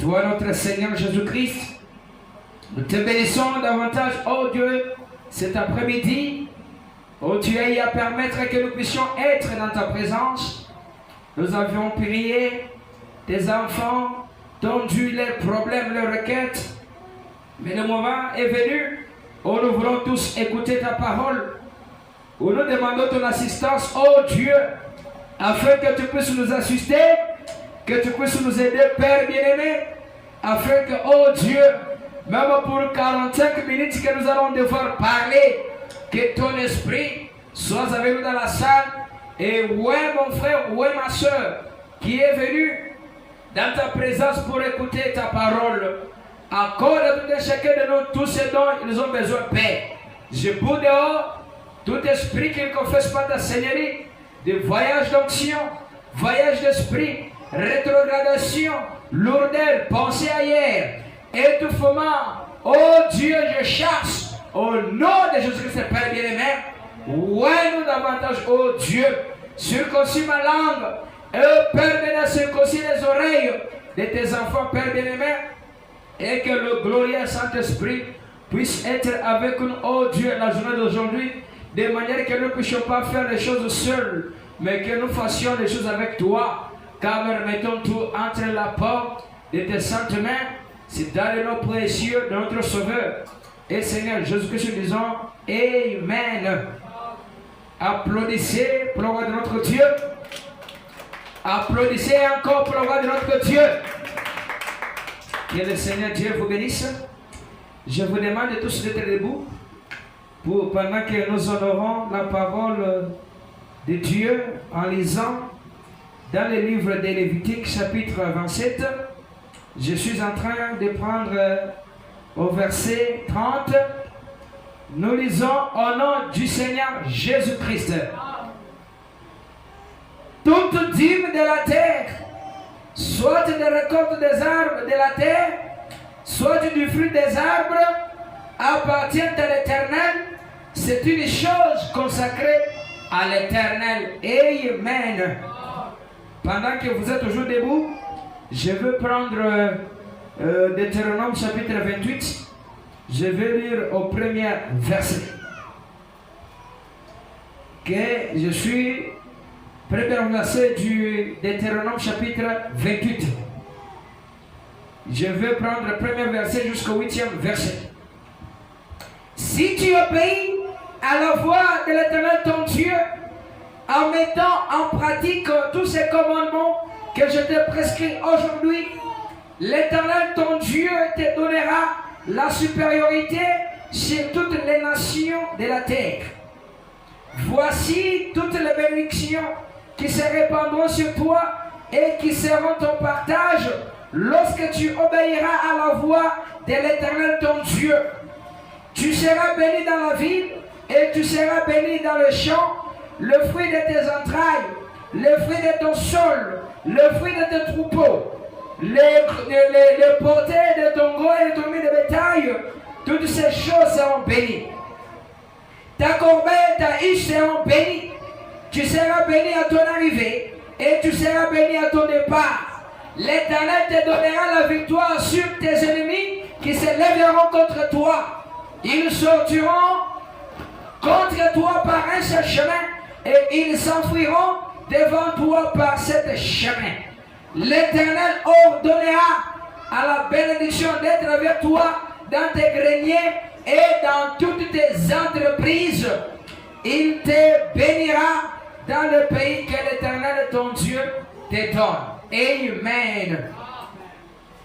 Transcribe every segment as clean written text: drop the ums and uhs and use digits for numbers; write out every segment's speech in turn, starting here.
toi notre Seigneur Jésus-Christ. Nous te bénissons davantage, oh Dieu, cet après-midi, oh tu as eu à permettre que nous puissions être dans ta présence. Nous avions prié, tes enfants t'ont dû leurs problèmes, leurs requêtes, mais le moment est venu où nous voulons tous écouter ta parole, où nous demandons ton assistance, oh Dieu, afin que tu puisses nous assister, que tu puisses nous aider, Père bien-aimé, afin que, oh Dieu, même pour 45 minutes que nous allons devoir parler, que ton esprit soit avec nous dans la salle. Et ouais mon frère, ouais ma soeur, qui est venu dans ta présence pour écouter ta parole, accorde à tout et chacun de nous tous ces dons, ils ont besoin de paix. Je boude dehors tout esprit qui ne confesse pas ta Seigneurie, de voyage d'onction, voyage d'esprit, rétrogradation, lourdeur, pensée ailleurs, étouffement. Oh Dieu, je chasse au nom de Jésus-Christ, Père bien-aimé. Ouais, nous davantage, oh Dieu, circoncis ma langue, et Père bien-aimé, circoncis les oreilles de tes enfants, Père bien-aimé, et que le glorieux Saint-Esprit puisse être avec nous, oh Dieu, la journée d'aujourd'hui, de manière que nous ne puissions pas faire les choses seuls, mais que nous fassions les choses avec toi, car nous remettons tout entre la porte de tes saintes mains. C'est dans le nom précieux de notre Sauveur et Seigneur Jésus-Christ, nous disons Amen. Applaudissez pour la gloire de notre Dieu. Applaudissez encore pour la gloire de notre Dieu. Que le Seigneur Dieu vous bénisse. Je vous demande tous d'être debout pendant que nous honorons la parole de Dieu en lisant dans le livre de Lévitique chapitre 27. Je suis en train de prendre au verset 30. Nous lisons au nom du Seigneur Jésus-Christ. Toute dîme de la terre, soit des récoltes des arbres de la terre, soit du fruit des arbres, appartient à l'Éternel. C'est une chose consacrée à l'Éternel. Amen. Pendant que vous êtes toujours debout, je veux prendre Deutéronome chapitre 28. Je vais lire au premier verset. Que je suis premier verset du Deutéronome chapitre 28. Je vais prendre le premier verset jusqu'au 8e verset. Si tu obéis à la voix de l'Éternel ton Dieu, en mettant en pratique tous ces commandements que je te prescris aujourd'hui, l'Éternel ton Dieu te donnera la supériorité sur toutes les nations de la terre. Voici toutes les bénédictions qui se répandront sur toi et qui seront ton partage lorsque tu obéiras à la voix de l'Éternel ton Dieu. Tu seras béni dans la ville et tu seras béni dans le champ, le fruit de tes entrailles, le fruit de ton sol, le fruit de tes troupeaux, les portées de ton gros et de ton mille de bétail, toutes ces choses seront bénies. Ta corbeille et ta hiche seront bénies. Tu seras béni à ton arrivée et tu seras béni à ton départ. L'Éternel te donnera la victoire sur tes ennemis qui se lèveront contre toi. Ils sortiront contre toi par un seul chemin et ils s'enfuiront devant toi par cet chemin. L'Éternel ordonnera à la bénédiction d'être avec toi dans tes greniers et dans toutes tes entreprises. Il te bénira dans le pays que l'Éternel ton Dieu te donne. Amen.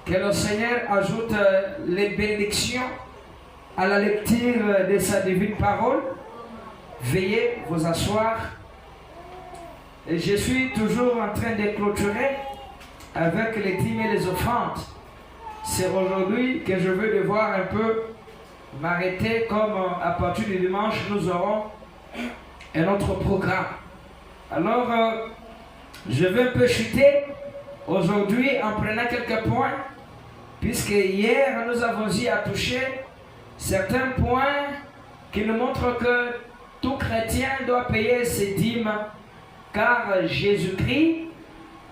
Que le Seigneur ajoute les bénédictions à la lecture de sa divine parole. Veuillez vous asseoir. Et je suis toujours en train de clôturer avec les dîmes et les offrandes. C'est aujourd'hui que je veux devoir un peu m'arrêter, comme à partir du dimanche nous aurons un autre programme. Alors je vais un peu chuter aujourd'hui en prenant quelques points, puisque hier nous avons eu à toucher certains points qui nous montrent que tout chrétien doit payer ses dîmes, car Jésus-Christ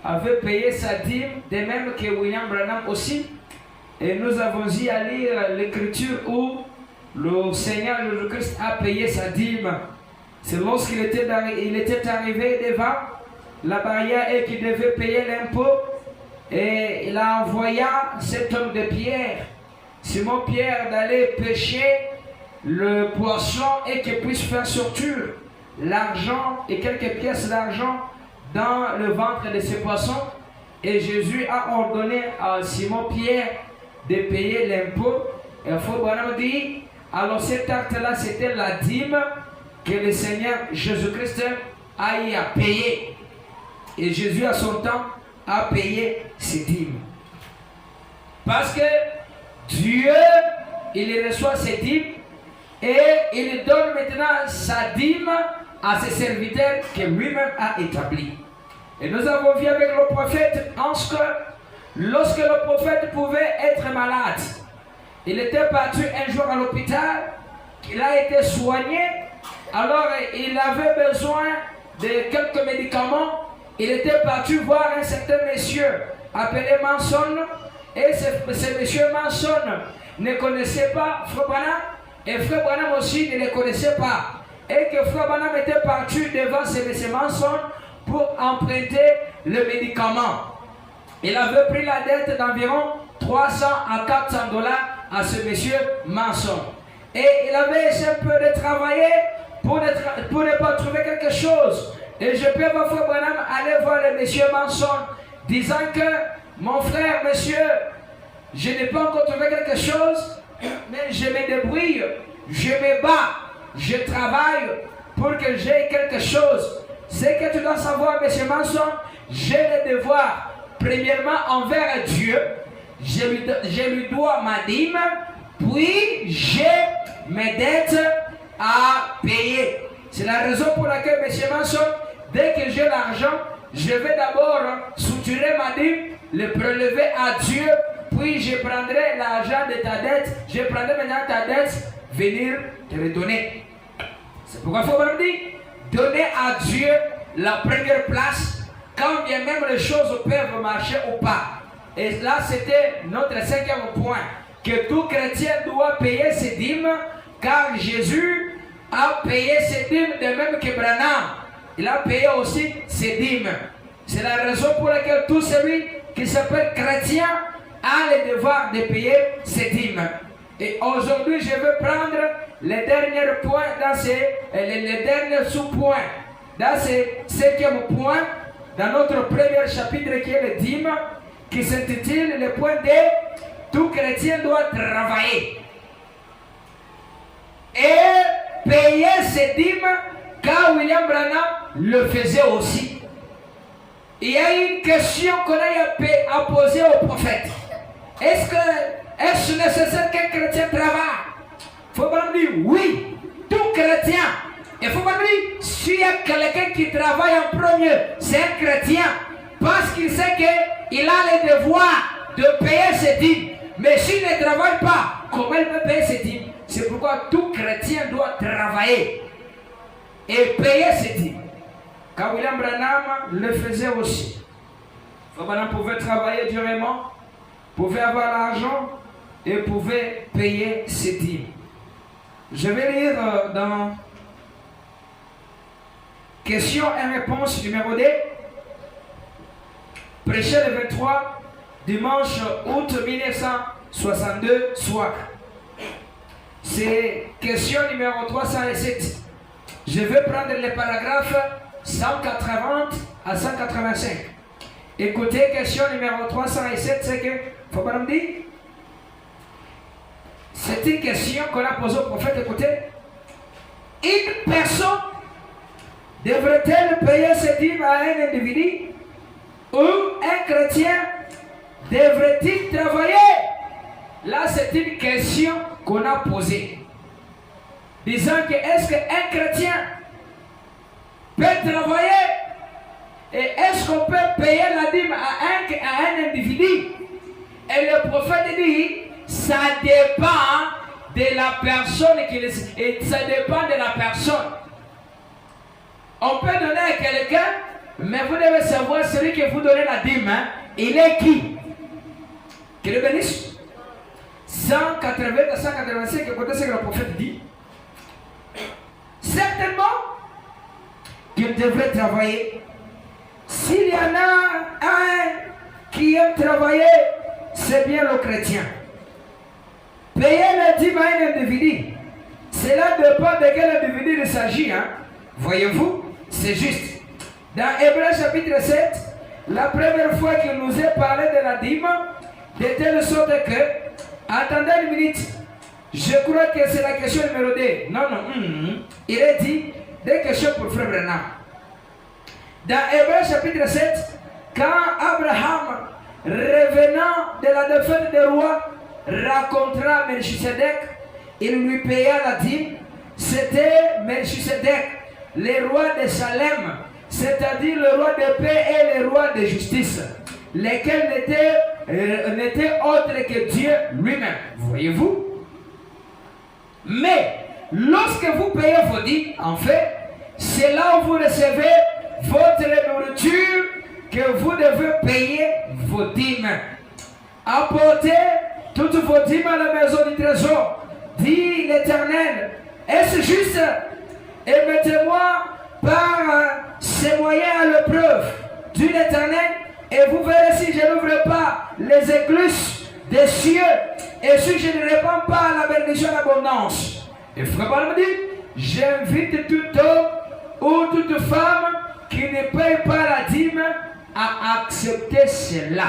avait payé sa dîme, de même que William Branham aussi. Et nous avons eu à lire l'écriture où le Seigneur Jésus-Christ a payé sa dîme. C'est lorsqu'il était arrivé devant la barrière et qu'il devait payer l'impôt. Et il a envoyé cet homme de Pierre, Simon Pierre, d'aller pêcher le poisson et qu'il puisse faire sortir l'argent et quelques pièces d'argent dans le ventre de ces poissons. Et Jésus a ordonné à Simon Pierre de payer l'impôt. Et il faut vraiment dire, alors cet acte-là, c'était la dîme que le Seigneur Jésus-Christ a eu à payer. Et Jésus, à son temps, a payé ses dîmes. Parce que Dieu, il reçoit ses dîmes et il donne maintenant sa dîme à ses serviteurs que lui-même a établis. Et nous avons vu avec le prophète Anse que lorsque le prophète pouvait être malade, il était parti un jour à l'hôpital, il a été soigné, alors il avait besoin de quelques médicaments. Il était parti voir un certain monsieur appelé Manson, et ce monsieur Manson ne connaissait pas Frère Branham, et Frère Branham aussi ne le connaissait pas. Et que Frère Branham était parti devant ce monsieur Manson pour emprunter le médicament. Il avait pris la dette d'environ 300 à 400 dollars à ce monsieur Manson. Et il avait essayé un peu de travailler pour ne pas trouver quelque chose. Et je peux, mon frère Branham, aller voir le monsieur Manson, disant que, mon frère, monsieur, je n'ai pas encore trouvé quelque chose, mais je me débrouille, je me bats, je travaille pour que j'aie quelque chose. Ce que tu dois savoir, monsieur Manson, j'ai le devoir, premièrement, envers Dieu, je lui dois ma dîme, puis j'ai mes dettes à payer. C'est la raison pour laquelle, monsieur Manson, dès que j'ai l'argent, je vais d'abord soutirer ma dîme, le prélever à Dieu, puis je prendrai l'argent de ta dette, je prendrai maintenant ta dette, venir te le donner. C'est pourquoi il faut vraiment dire, donner à Dieu la première place, quand bien même les choses peuvent marcher ou pas. Et là, c'était notre 5e point, que tout chrétien doit payer ses dîmes, car Jésus a payé ses dîmes de même que Branham. Il a payé aussi ses dîmes. C'est la raison pour laquelle tout celui qui s'appelle chrétien a le devoir de payer ses dîmes. Et aujourd'hui, je veux prendre les derniers points dans les derniers sous-points. Dans ce 5e point, dans notre premier chapitre qui est le dîme, qui s'intitule le point de tout chrétien doit travailler et payer ses dîmes, car William Branham le faisait aussi. Il y a une question qu'on a à poser au prophète. Est-ce nécessaire qu'un chrétien travaille? Il faut pas dire oui, tout chrétien. Il faut pas dire s'il y a quelqu'un qui travaille en premier, c'est un chrétien, parce qu'il sait qu'il a le devoir de payer ses dîmes. Mais s'il ne travaille pas, comment il peut payer ses dîmes? C'est pourquoi tout chrétien doit travailler et payer ses dîmes. Car William Branham le faisait aussi. Frère Branham pouvait travailler durement, pouvait avoir l'argent et pouvait payer ses dîmes. Je vais lire dans question et réponse numéro 2. Prêché le 23 dimanche août 1962 soir. C'est question numéro 307. Je vais prendre les paragraphes 180 à 185. Écoutez, question numéro 307, c'est que, faut pas me dire, c'est une question qu'on a posée au prophète. Écoutez, une personne devrait-elle payer ses dîmes à un individu, ou un chrétien devrait-il travailler? Là, c'est une question qu'on a posée, disant que est-ce qu'un chrétien peut travailler, et est-ce qu'on peut payer la dîme à un individu? Et le prophète dit, ça dépend de la personne et ça dépend de la personne. On peut donner à quelqu'un Mais vous devez savoir, celui que vous donnez la dîme, hein, il est qui? Que le bénisse. 180 à 185, écoutez ce que le prophète dit. Certainement qu'il devrait travailler. S'il y en a un qui aime travailler, c'est bien le chrétien. Payer la dîme à un individu, cela dépend de quel individu il s'agit. Hein? Voyez-vous, c'est juste. Dans Hébreux chapitre 7, la première fois qu'il nous est parlé de la dîme, de telle sorte que, attendez une minute, je crois que c'est la question numéro 2. Non, il est dit des questions pour Frère Branham. Dans Hébreux chapitre 7, quand Abraham, revenant de la défaite des rois, rencontra Melchisedec, il lui paya la dîme. C'était Melchisedec, le roi de Salem, c'est-à-dire le roi de paix et le roi de justice, lesquels n'étaient autres que Dieu lui-même. Voyez-vous? Mais lorsque vous payez vos dîmes, en fait, c'est là où vous recevez votre nourriture que vous devez payer vos dîmes. Apportez toutes vos dîmes à la maison du trésor, dit l'Éternel. Est-ce juste? Et mettez-moi par ces moyens à l'épreuve, dit l'Éternel, et vous verrez si je n'ouvre pas les écluses des cieux, et si je ne répands pas la bénédiction d'abondance. Et Frère Branham dit, j'invite tout homme ou toute femme qui ne paye pas la dîme à accepter cela.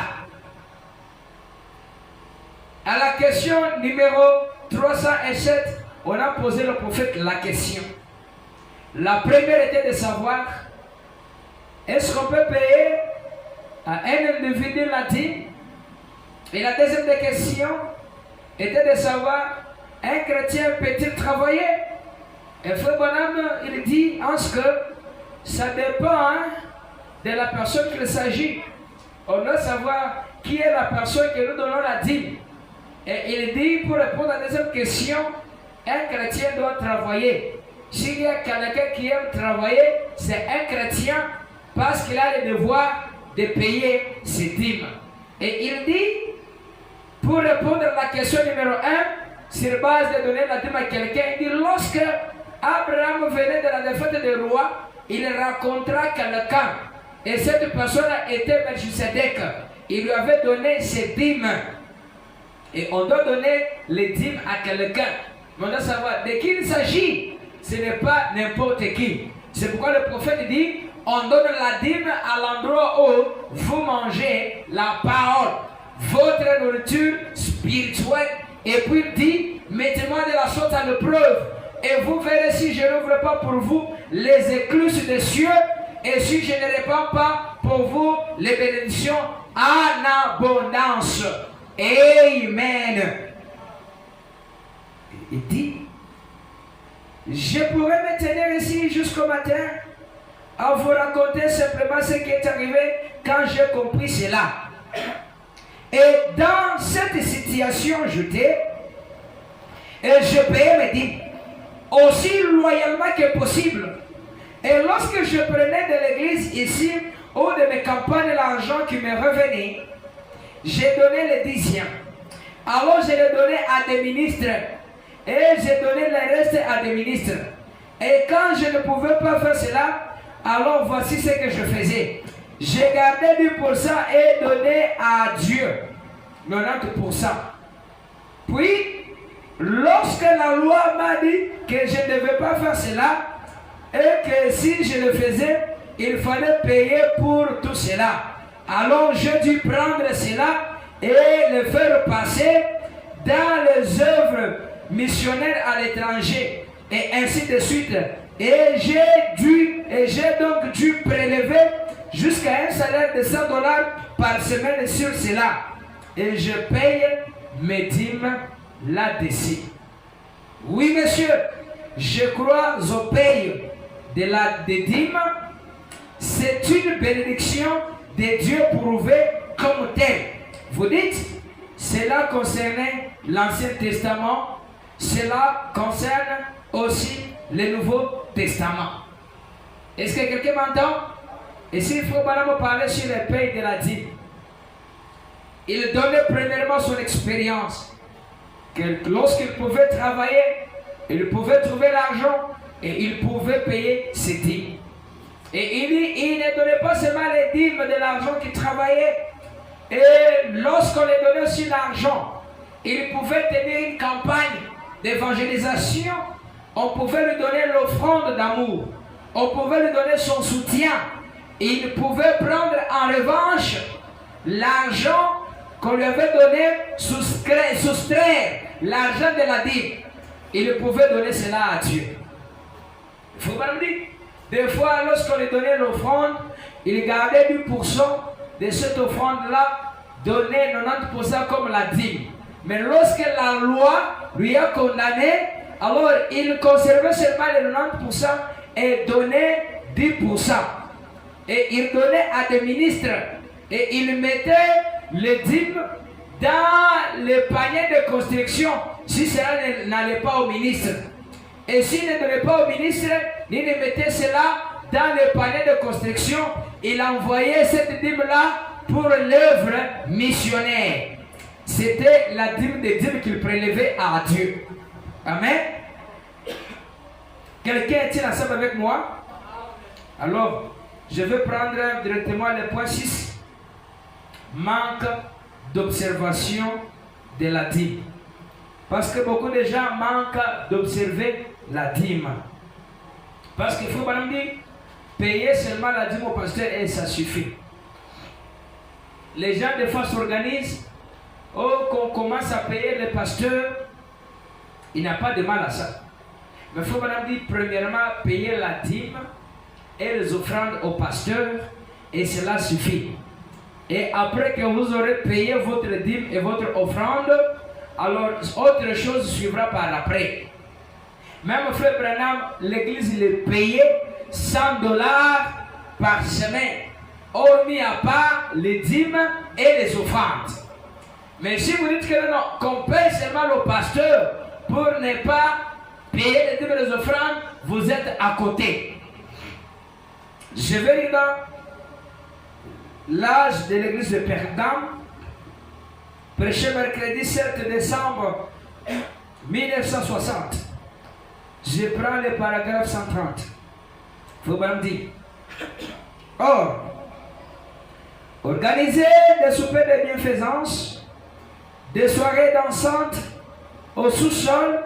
À la question numéro 307, on a posé au prophète la question. La première était de savoir, est-ce qu'on peut payer à un individu la dîme? Et la deuxième des questions était de savoir, un chrétien peut-il travailler? Et Frère Branham, il dit en ce que ça dépend de la personne qu'il s'agit. On doit savoir qui est la personne que nous donnons la dîme. Et il dit, pour répondre à la deuxième question, un chrétien doit travailler. S'il y a quelqu'un qui aime travailler, c'est un chrétien parce qu'il a le devoir de payer ses dîmes. Et il dit, pour répondre à la question numéro 1, sur base de donner la dîme à quelqu'un, il dit, lorsque Abraham venait de la défaite des rois, il rencontra quelqu'un. Et cette personne était Melchisedec. Il lui avait donné ses dîmes. Et on doit donner les dîmes à quelqu'un. Mais on doit savoir de qui il s'agit. Ce n'est pas n'importe qui. C'est pourquoi le prophète dit, on donne la dîme à l'endroit où vous mangez la parole, votre nourriture spirituelle. Et puis il dit, mettez-moi de la sorte à l'épreuve. Et vous verrez si je n'ouvre pas pour vous les écluses des cieux. Et si je ne répands pas pour vous les bénédictions en abondance. Amen. Il dit, je pourrais me tenir ici jusqu'au matin à vous raconter simplement ce qui est arrivé quand j'ai compris cela. Et dans cette situation, j'étais, et je payais mes dîmes aussi loyalement que possible. Et lorsque je prenais de l'église ici ou de mes campagnes l'argent qui me revenait, j'ai donné le dixième. Alors je le donnais à des ministres. Et j'ai donné le reste à des ministres. Et quand je ne pouvais pas faire cela, alors voici ce que je faisais. J'ai gardé 10% et donné à Dieu 90%. Puis, lorsque la loi m'a dit que je ne devais pas faire cela, et que si je le faisais, il fallait payer pour tout cela. Alors j'ai dû prendre cela et le faire passer dans les œuvres missionnaires à l'étranger et ainsi de suite. Et j'ai donc dû prélever jusqu'à un salaire de $100 par semaine sur cela. Et je paye mes dîmes là-dessus. Oui, monsieur, je crois au paye des dîmes. C'est une bénédiction de Dieu prouvée comme telle. Vous dites, cela concernait l'Ancien Testament, cela concerne aussi le Nouveau Testament. Est-ce que quelqu'un m'entend? Et s'il faut me parler sur les payes de la dîme, il donnait premièrement son expérience. Que lorsqu'il pouvait travailler, il pouvait trouver l'argent et il pouvait payer ses dîmes. Et il ne donnait pas seulement les dîmes de l'argent qu'il travaillait. Et lorsqu'on lui donnait aussi l'argent, il pouvait tenir une campagne d'évangélisation. On pouvait lui donner l'offrande d'amour. On pouvait lui donner son soutien. Il pouvait prendre en revanche l'argent qu'on lui avait donné, soustraire l'argent de la dîme. Il pouvait donner cela à Dieu. Il faut pas me dire. Des fois, lorsqu'on lui donnait l'offrande, il gardait 10% de cette offrande-là, donnait 90% comme la dîme. Mais lorsque la loi lui a condamné, alors il conservait seulement les 90% et donnait 10%. Et il donnait à des ministres. Et il mettait les dîmes dans le panier de construction, si cela n'allait pas au ministre. Et s'il ne donnait pas au ministre, il mettait cela dans le panier de construction. Il envoyait cette dîme-là pour l'œuvre missionnaire. C'était la dîme des dîmes qu'il prélevait à Dieu. Amen. Quelqu'un est-il ensemble avec moi? Alors, je vais prendre directement le point 6. Manque d'observation de la dîme. Parce que beaucoup de gens manquent d'observer la dîme. Parce qu'il faut, madame, dire, payer seulement la dîme au pasteur et ça suffit. Les gens, des fois, s'organisent. Oh, qu'on commence à payer le pasteur, il n'y a pas de mal à ça. Mais il faut, madame, dire, premièrement, payer la dîme et les offrandes au pasteur, et cela suffit. Et après que vous aurez payé votre dîme et votre offrande, alors autre chose suivra par après. Même frère Branham, l'église il est payé $100 par semaine, hormis à part les dîmes et les offrandes. Mais si vous dites que non, qu'on paye seulement le pasteur pour ne pas payer les dîmes et les offrandes, vous êtes à côté. Je vais lire dans l'âge de l'église de Perdam, prêché mercredi 7 décembre 1960. Je prends le paragraphe 130. Faut bien me dire. Or, organiser des soupers de bienfaisance, des soirées dansantes au sous-sol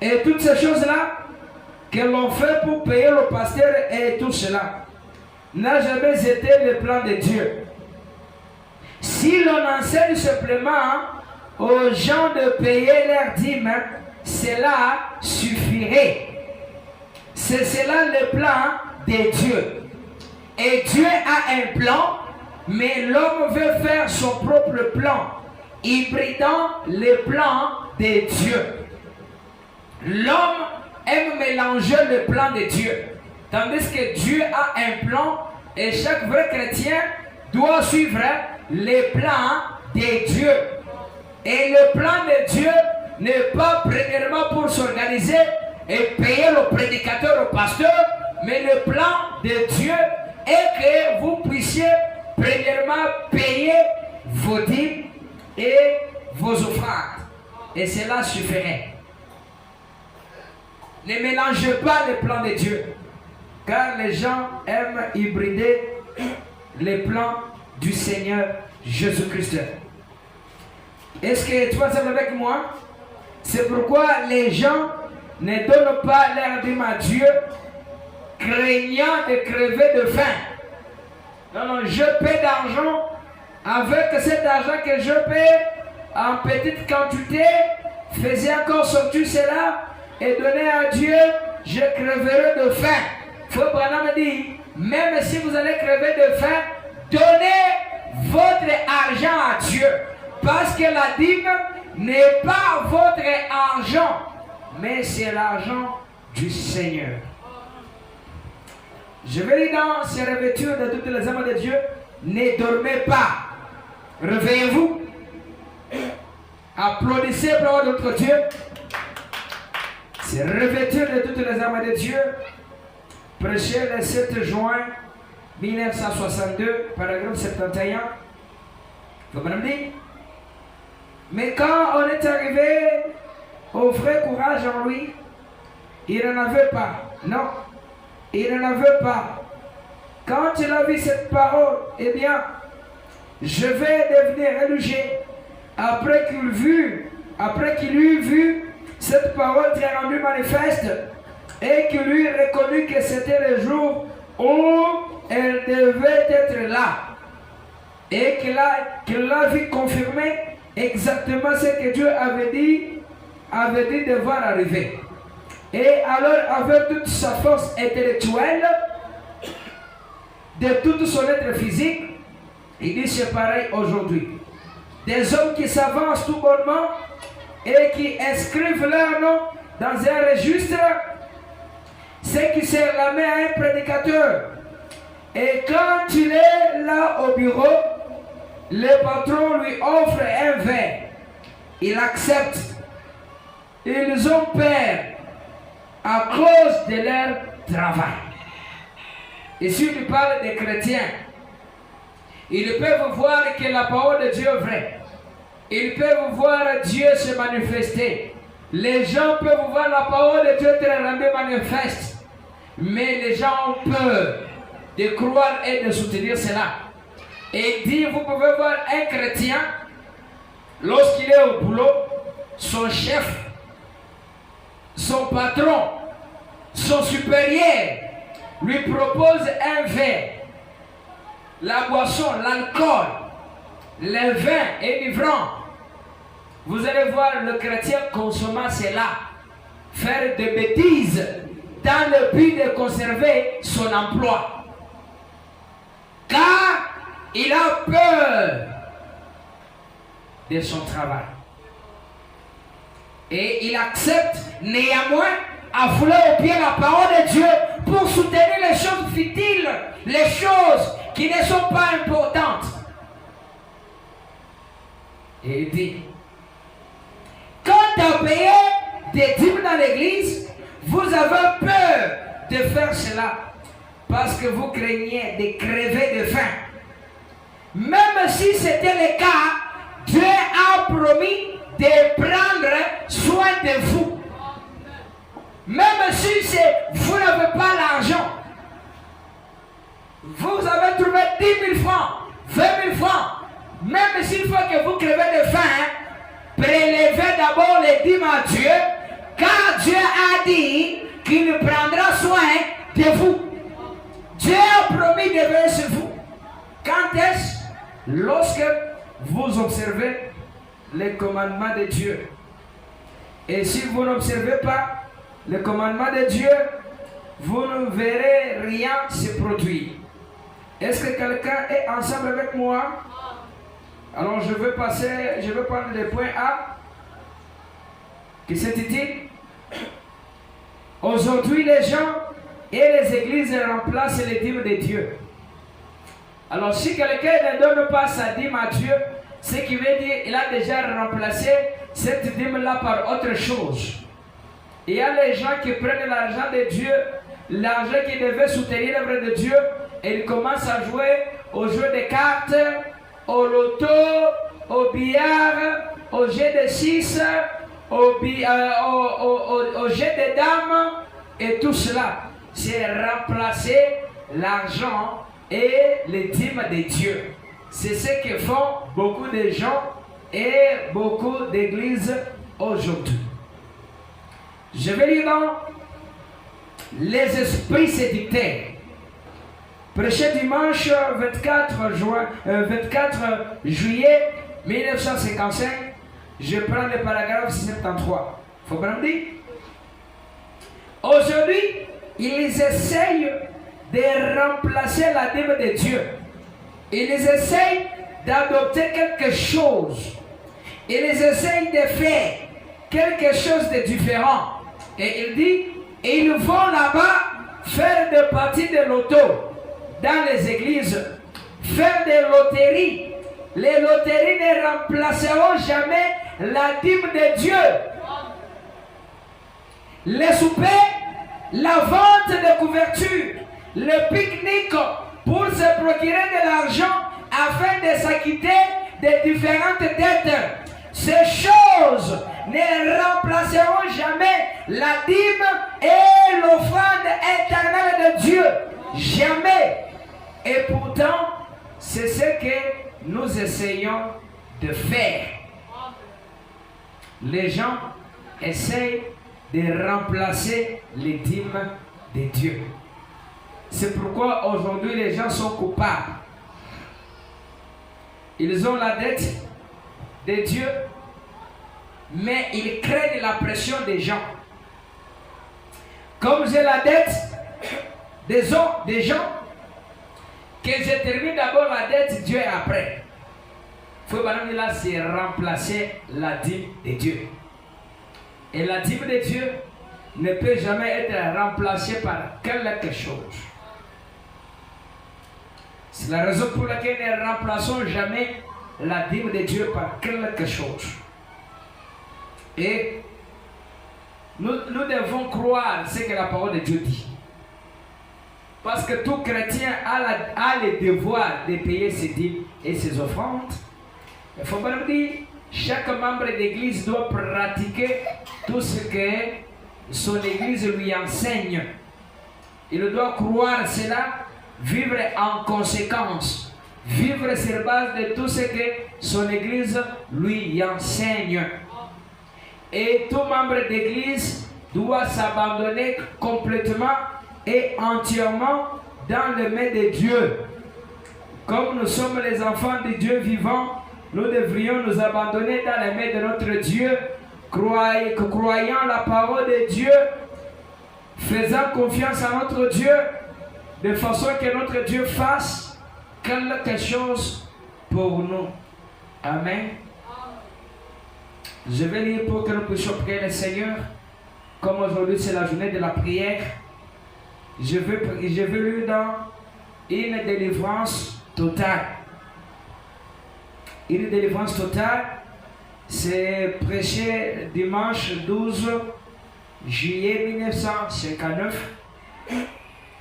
et toutes ces choses-là que l'on fait pour payer le pasteur et tout cela n'a jamais été le plan de Dieu. Si l'on enseigne simplement aux gens de payer leurs dîmes, cela suffirait. C'est cela le plan de Dieu. Et Dieu a un plan, mais l'homme veut faire son propre plan, hybridant les plans de Dieu. L'homme aime mélanger le plan de Dieu. Tandis que Dieu a un plan et chaque vrai chrétien doit suivre les plans de Dieu. Et le plan de Dieu n'est pas premièrement pour s'organiser et payer le prédicateur, au pasteur, mais le plan de Dieu est que vous puissiez premièrement payer vos dîmes et vos offrandes. Et cela suffirait. Ne mélangez pas les plans de Dieu. Car les gens aiment hybrider les plans du Seigneur Jésus-Christ. Est-ce que tu vas savoir avec moi? C'est pourquoi les gens ne donnent pas leur dîme à Dieu, craignant de crever de faim. Non, non, je paie d'argent. Avec cet argent que je paie en petite quantité, faisais encore sortir cela et donner à Dieu, je creverai de faim. Faut Branham dire, même si vous allez crever de faim, donnez votre argent à Dieu. Parce que la dîme n'est pas votre argent, mais c'est l'argent du Seigneur. Je vais lire dans ces revêtures de toutes les âmes de Dieu. Ne dormez pas. Réveillez-vous. Applaudissez pour notre Dieu. Ces revêtures de toutes les âmes de Dieu. Prêché le 7 juin 1962, paragraphe 71. Vous comprenez? Mais quand on est arrivé au vrai courage en lui, il n'en avait pas. Non, il n'en avait pas. Quand il a vu cette parole, eh bien, je vais devenir religieux. Après qu'il eut vu cette parole très rendue manifeste et qu'il eut reconnu que c'était le jour où elle devait être là et qu'il a vu confirmer exactement ce que Dieu avait dit devoir arriver. Et alors, avec toute sa force intellectuelle, de tout son être physique, il dit c'est pareil aujourd'hui. Des hommes qui s'avancent tout bonnement et qui inscrivent leur nom dans un registre, c'est qui servent la main à un prédicateur. Et quand il est là au bureau, le patron lui offre un verre. Il accepte. Ils ont peur à cause de leur travail. Ici, il parle des chrétiens. Ils peuvent voir que la parole de Dieu est vraie. Ils peuvent voir Dieu se manifester. Les gens peuvent voir la parole de Dieu être rendue manifeste. Mais les gens ont peur de croire et de soutenir cela. Et il dit, vous pouvez voir un chrétien, lorsqu'il est au boulot, son chef, son patron, son supérieur lui propose un verre. La boisson, l'alcool, le vin enivrant. Vous allez voir le chrétien consommer cela, faire des bêtises dans le but de conserver son emploi. Car il a peur de son travail. Et il accepte néanmoins à fouler au pied la parole de Dieu pour soutenir les choses futiles, les choses qui ne sont pas importantes. Et il dit, quand à payer des dîmes dans l'église, vous avez peur de faire cela parce que vous craignez de crever de faim. Même si c'était le cas, Dieu a promis de prendre soin de vous. Même si vous n'avez pas l'argent, vous avez trouvé 10 000 francs, 20 000 francs, même s'il faut que vous crevez de faim, prélevez d'abord les dîmes à Dieu, car Dieu a dit qu'il prendra soin de vous. Dieu a promis de veiller sur vous. Quand est-ce? Lorsque vous observez les commandements de Dieu. Et si vous n'observez pas le commandement de Dieu, vous ne verrez rien se produire. Est-ce que quelqu'un est ensemble avec moi? Alors je vais prendre le point A. Qui s'intitule Aujourd'hui les gens et les églises remplacent les dîmes de Dieu. Alors si quelqu'un ne donne pas sa dîme à Dieu, ce qui veut dire qu'il a déjà remplacé cette dîme-là par autre chose. Il y a les gens qui prennent l'argent de Dieu, l'argent qui devait soutenir l'œuvre de Dieu, et ils commencent à jouer au jeu de cartes, au loto, au billard, au jeu de 6, au jeu de dames, et tout cela. C'est remplacer l'argent et les dîmes de Dieu. C'est ce que font beaucoup de gens et beaucoup d'églises aujourd'hui. Je vais lire dans Les esprits séducteurs. Prêché dimanche 24 juillet 1955. Je prends le paragraphe 73. Faut prendre. Aujourd'hui, ils essayent de remplacer la dîme de Dieu. Ils essayent d'adopter quelque chose. Ils essayent de faire quelque chose de différent. Et il dit, ils vont là-bas faire des parties de loto dans les églises, faire des loteries. Les loteries ne remplaceront jamais la dîme de Dieu. Les soupers, la vente de couverture, le pique-nique pour se procurer de l'argent afin de s'acquitter des différentes dettes. Ces choses ne remplaceront jamais la dîme et l'offrande éternelle de Dieu. Jamais. Et pourtant, c'est ce que nous essayons de faire. Les gens essayent de remplacer les dîmes de Dieu. C'est pourquoi aujourd'hui les gens sont coupables. Ils ont la dette de Dieu, mais ils craignent la pression des gens. Comme j'ai la dette des gens, que je termine d'abord la dette, Dieu est après. Il faut là, c'est remplacer la dîme de Dieu. Et la dîme de Dieu ne peut jamais être remplacée par quelque chose. C'est la raison pour laquelle nous ne remplaçons jamais la dîme de Dieu par quelque chose. Et nous devons croire ce que la parole de Dieu dit. Parce que tout chrétien a le devoir de payer ses dîmes et ses offrandes. Il faut bien dire, chaque membre d'église doit pratiquer tout ce que son église lui enseigne. Il doit croire cela, vivre en conséquence, vivre sur base de tout ce que son église lui enseigne. Et tout membre d'église doit s'abandonner complètement et entièrement dans les mains de Dieu. Comme nous sommes les enfants de Dieu vivant, nous devrions nous abandonner dans les mains de notre Dieu, croyant la parole de Dieu, faisant confiance à notre Dieu, de façon que notre Dieu fasse quelque chose pour nous. Amen. Je vais lire pour que nous puissions prier le Seigneur. Comme aujourd'hui c'est la journée de la prière, je veux lire dans une délivrance totale. Une délivrance totale, c'est prêché dimanche 12 juillet 1959.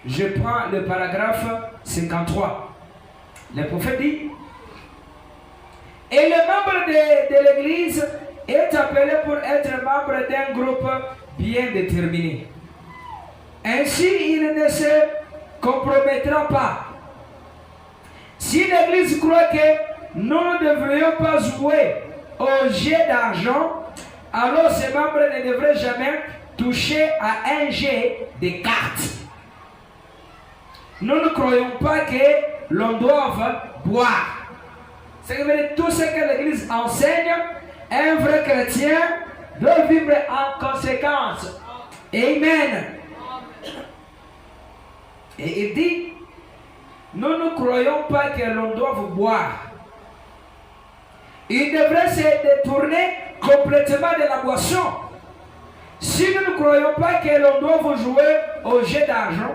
Je prends le paragraphe 53. Le prophète dit: et le membre de l'église est appelé pour être membre d'un groupe bien déterminé. Ainsi, il ne se compromettra pas. Si l'église croit que nous ne devrions pas jouer au jeu d'argent, alors ces membres ne devraient jamais toucher à un jeu de cartes. Nous ne croyons pas que l'on doive boire. C'est que tout ce que l'Église enseigne, un vrai chrétien doit vivre en conséquence. Amen. Et il dit, nous ne croyons pas que l'on doive boire. Il devrait se détourner complètement de la boisson. Si nous ne croyons pas que l'on doive jouer au jeu d'argent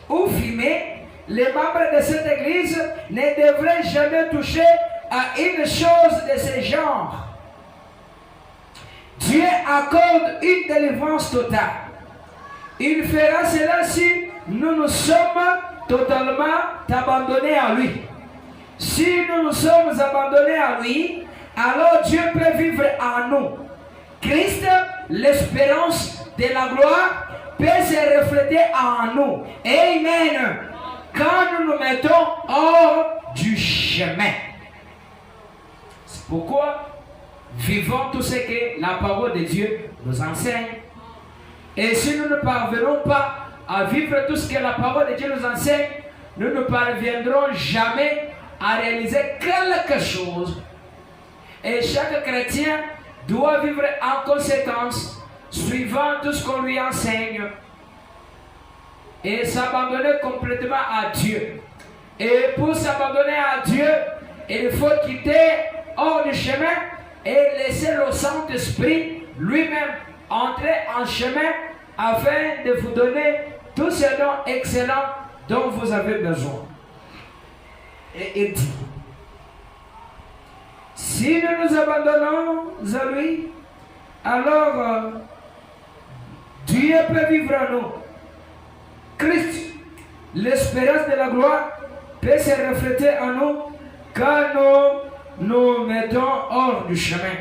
ou fumer, les membres de cette église ne devraient jamais toucher à une chose de ce genre. Dieu accorde une délivrance totale. Il fera cela si nous nous sommes totalement abandonnés à lui. Si nous nous sommes abandonnés à lui, alors Dieu peut vivre en nous. Christ, l'espérance de la gloire, peut se refléter en nous. Amen. Quand nous nous mettons hors du chemin. C'est pourquoi vivons tout ce que la parole de Dieu nous enseigne. Et si nous ne parvenons pas à vivre tout ce que la parole de Dieu nous enseigne, nous ne parviendrons jamais à réaliser quelque chose. Et chaque chrétien doit vivre en conséquence, suivant tout ce qu'on lui enseigne. Et s'abandonner complètement à Dieu. Et pour s'abandonner à Dieu, il faut quitter hors du chemin et laisser le Saint-Esprit lui-même entrer en chemin afin de vous donner tous ces dons excellents dont vous avez besoin. Et il dit, si nous nous abandonnons à lui, alors Dieu peut vivre en nous. Christ, l'espérance de la gloire, peut se refléter en nous quand nous nous mettons hors du chemin.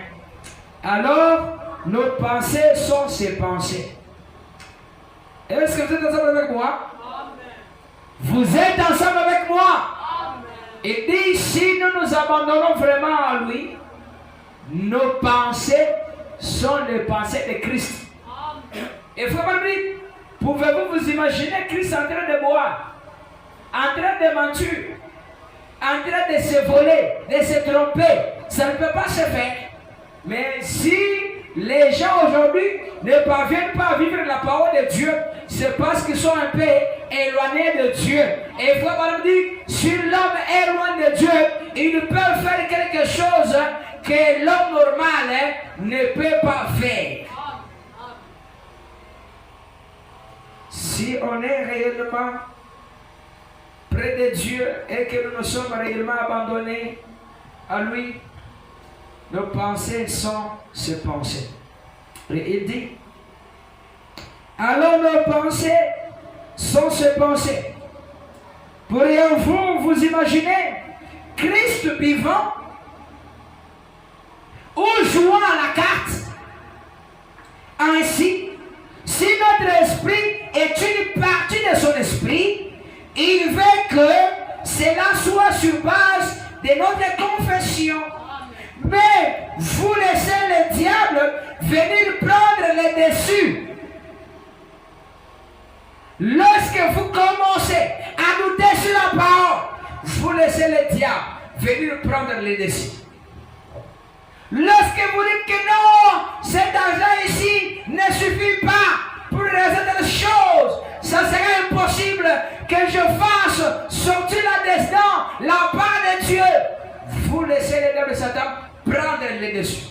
Alors, nos pensées sont ses pensées. Est-ce que vous êtes ensemble avec moi? Vous êtes ensemble avec moi? Et dit, si nous nous abandonnons vraiment à lui, nos pensées sont les pensées de Christ. Et frère, pouvez-vous vous imaginer Christ en train de boire, en train de mentir, en train de se voler, de se tromper? Ça ne peut pas se faire. Mais si les gens aujourd'hui ne parviennent pas à vivre la parole de Dieu, c'est parce qu'ils sont un peu éloignés de Dieu. Et frère dit, si l'homme est loin de Dieu, il peut faire quelque chose que l'homme normal ne peut pas faire. Si on est réellement près de Dieu et que nous nous sommes réellement abandonnés à lui, nos pensées sont ses pensées. Et il dit, alors nos pensées sont ses pensées. Pourriez-vous vous imaginer Christ vivant ou jouant à la carte? Ainsi, si notre esprit est une partie de son esprit, il veut que cela soit sur base de notre confession. Mais vous laissez le diable venir prendre le dessus. Lorsque vous commencez à douter sur la parole, vous laissez le diable venir prendre le dessus. Lorsque vous dites que non, cet argent ici ne suffit pas pour résoudre les choses, ça serait impossible que je fasse sortir là-dedans la part de Dieu. Vous laissez le diable de Satan prendre le dessus.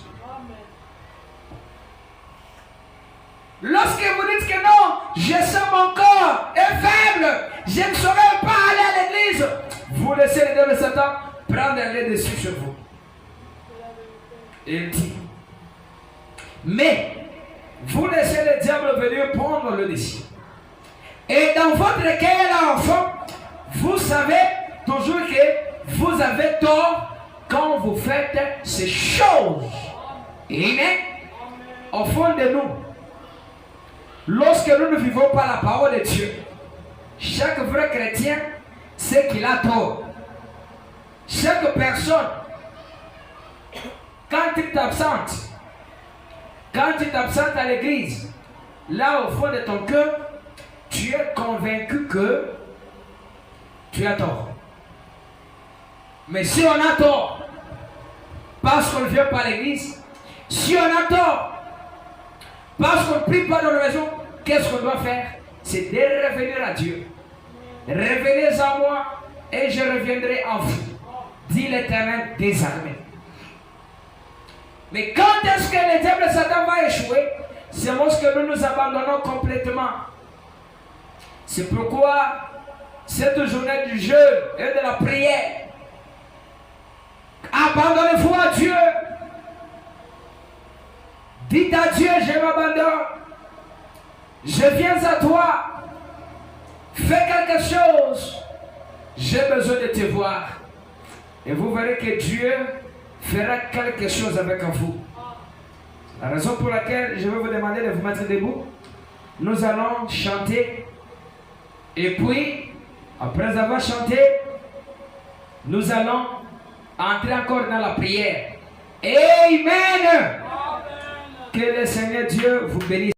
Lorsque vous dites que non, je sens mon corps est faible, je ne saurais pas aller à l'église, vous laissez le diable de Satan prendre le dessus sur vous. Il dit, mais vous laissez le diable venir prendre le dessus. Et dans votre cœur, enfant, vous savez toujours que vous avez tort quand vous faites ces choses. Amen. Au fond de nous, lorsque nous ne vivons pas la parole de Dieu, chaque vrai chrétien sait qu'il a tort. Chaque personne, quand tu t'absentes à l'église, là au fond de ton cœur, tu es convaincu que tu as tort. Mais si on a tort, parce qu'on ne vient pas à l'église, si on a tort, parce qu'on ne prie pas dans la maison, qu'est-ce qu'on doit faire? C'est de revenir à Dieu. Revenez à moi et je reviendrai en vous, dit l'Éternel des armées. Mais quand est-ce que le diable de Satan va échouer? C'est lorsque nous nous abandonnons complètement. C'est pourquoi cette journée du jeûne et de la prière, abandonnez-vous à Dieu. Dites à Dieu, je m'abandonne. Je viens à toi. Fais quelque chose. J'ai besoin de te voir. Et vous verrez que Dieu fera quelque chose avec vous. La raison pour laquelle je vais vous demander de vous mettre debout. Nous allons chanter. Et puis, après avoir chanté, nous allons entrer encore dans la prière. Amen. Que le Seigneur Dieu vous bénisse.